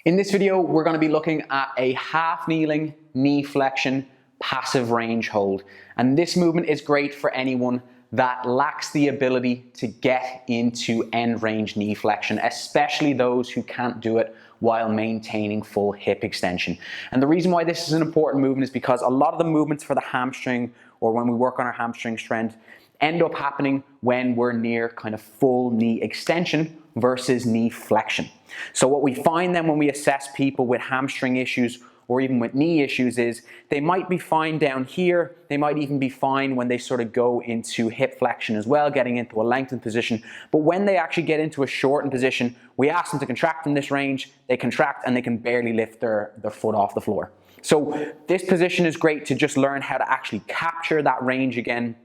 In this video, we're going to be looking at a half kneeling knee flexion passive range hold. And this movement is great for anyone that lacks the ability to get into end range knee flexion, especially those who can't do it while maintaining full hip extension. And the reason why this is an important movement is because a lot of the movements for the hamstring, or when we work on our hamstring strength, end up happening when we're near kind of full knee extension versus knee flexion. So what we find then when we assess people with hamstring issues or even with knee issues is they might be fine down here, they might even be fine when they sort of go into hip flexion as well, getting into a lengthened position. But when they actually get into a shortened position, we ask them to contract in this range, they contract and they can barely lift their foot off the floor. So this position is great to just learn how to actually capture that range again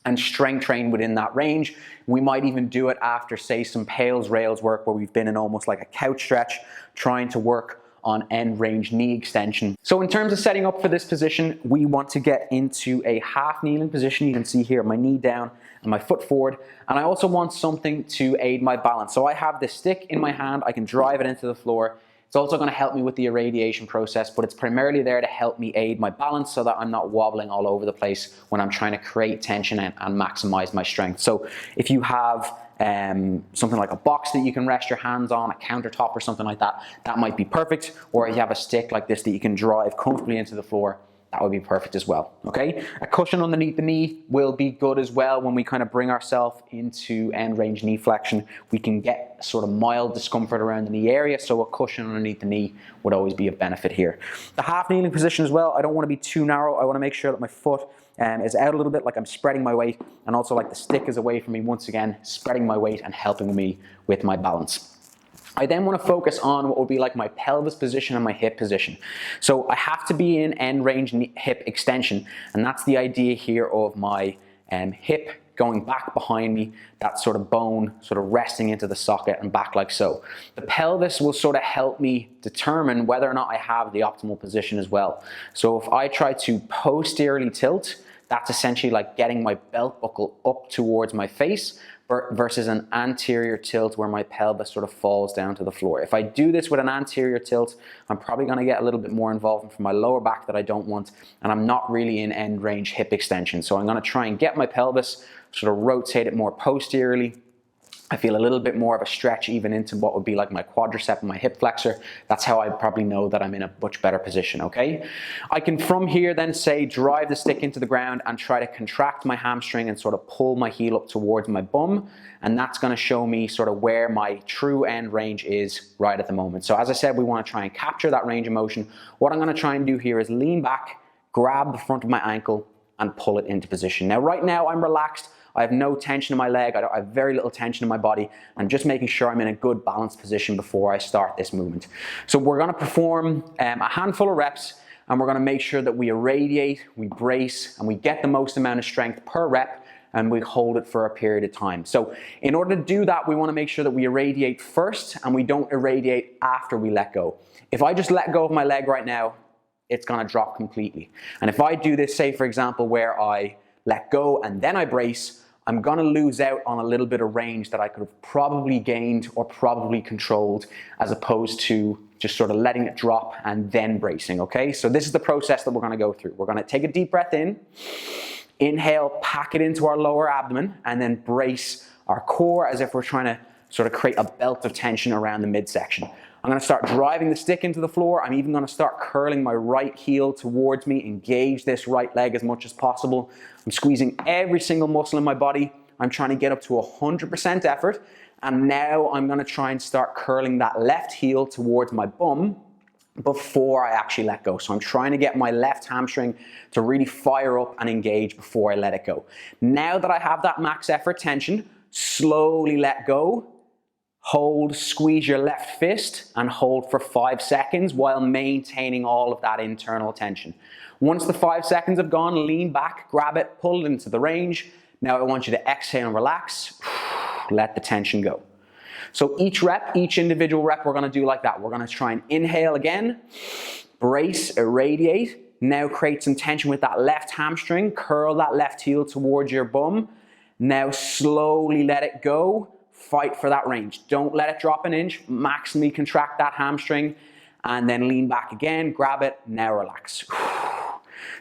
and strength train within that range. We might even do it after, say, some Pales rails work where we've been in almost like a couch stretch, trying to work on end range knee extension. So in terms of setting up for this position, we want to get into a half kneeling position. You can see here my knee down and my foot forward. And I also want something to aid my balance. So I have this stick in my hand, I can drive it into the floor. It's also going to help me with the irradiation process, but it's primarily there to help me aid my balance so that I'm not wobbling all over the place when I'm trying to create tension and maximize my strength. So if you have something like a box that you can rest your hands on, a countertop or something like that, that might be perfect. Or if you have a stick like this that you can drive comfortably into the floor, that would be perfect as well, okay? A cushion underneath the knee will be good as well when we kind of bring ourselves into end range knee flexion. We can get sort of mild discomfort around the knee area, so a cushion underneath the knee would always be a benefit here. The half kneeling position as well, I don't want to be too narrow. I want to make sure that my foot is out a little bit, like I'm spreading my weight, and also like the stick is away from me once again, spreading my weight and helping me with my balance. I then want to focus on what would be like my pelvis position and my hip position. So I have to be in end range hip extension, and that's the idea here of my hip going back behind me, that sort of bone sort of resting into the socket and back like so. The pelvis will sort of help me determine whether or not I have the optimal position as well. So if I try to posteriorly tilt, that's essentially like getting my belt buckle up towards my face versus an anterior tilt where my pelvis sort of falls down to the floor. If I do this with an anterior tilt, I'm probably going to get a little bit more involvement from my lower back that I don't want, and I'm not really in end range hip extension. So I'm going to try and get my pelvis, sort of rotate it more posteriorly. I feel a little bit more of a stretch even into what would be like my quadricep and my hip flexor. That's how I probably know that I'm in a much better position, okay? I can from here then say drive the stick into the ground and try to contract my hamstring and sort of pull my heel up towards my bum, and that's going to show me sort of where my true end range is right at the moment. So as I said, we want to try and capture that range of motion. What I'm going to try and do here is lean back, grab the front of my ankle and pull it into position. Now right now I'm relaxed. I have no tension in my leg, I have very little tension in my body. I'm just making sure I'm in a good balanced position before I start this movement. So we're going to perform a handful of reps, and we're going to make sure that we irradiate, we brace, and we get the most amount of strength per rep, and we hold it for a period of time. So in order to do that, we want to make sure that we irradiate first, and we don't irradiate after we let go. If I just let go of my leg right now, it's going to drop completely. And if I do this, say for example, where I let go and then I brace, I'm going to lose out on a little bit of range that I could have probably gained or probably controlled, as opposed to just sort of letting it drop and then bracing, okay? So this is the process that we're going to go through. We're going to take a deep breath in, inhale, pack it into our lower abdomen, and then brace our core as if we're trying to sort of create a belt of tension around the midsection. I'm going to start driving the stick into the floor. I'm even going to start curling my right heel towards me, engage this right leg as much as possible. I'm squeezing every single muscle in my body. I'm trying to get up to 100% effort. And now I'm going to try and start curling that left heel towards my bum before I actually let go. So I'm trying to get my left hamstring to really fire up and engage before I let it go. Now that I have that max effort tension, slowly let go. Hold, squeeze your left fist and hold for 5 seconds while maintaining all of that internal tension. Once the 5 seconds have gone, lean back, grab it, pull it into the range. Now I want you to exhale and relax. Let the tension go. So each rep, each individual rep, we're going to do like that. We're going to try and inhale again, brace, irradiate. Now create some tension with that left hamstring. Curl that left heel towards your bum. Now slowly let it go. fight for that range. Don't let it drop an inch. Maximally contract that hamstring and then lean back again, grab it, now relax.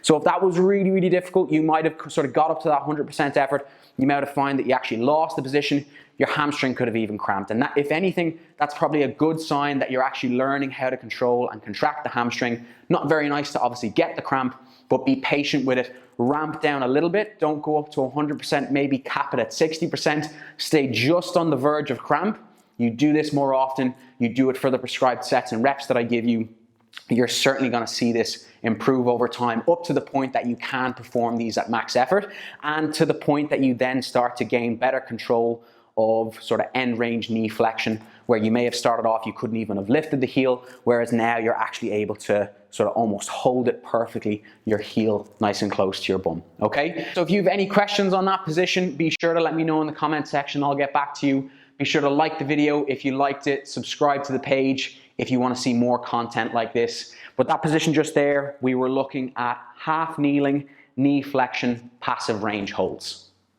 So if that was really, really difficult, you might have sort of got up to that 100% effort. You might have found that you actually lost the position. Your hamstring could have even cramped. And that, if anything, that's probably a good sign that you're actually learning how to control and contract the hamstring. Not very nice to obviously get the cramp, but be patient with it. Ramp down a little bit. Don't go up to 100%, maybe cap it at 60%. Stay just on the verge of cramp. You do this more often. You do it for the prescribed sets and reps that I give you. You're certainly going to see this improve over time, up to the point that you can perform these at max effort, and to the point that you then start to gain better control of sort of end range knee flexion, where you may have started off, you couldn't even have lifted the heel, whereas now you're actually able to sort of almost hold it perfectly, your heel nice and close to your bum, okay? So if you have any questions on that position, be sure to let me know in the comment section. I'll get back to you. Be sure to like the video if you liked it, subscribe to the page if you want to see more content like this. But that position just there, we were looking at half kneeling, knee flexion, passive range holds.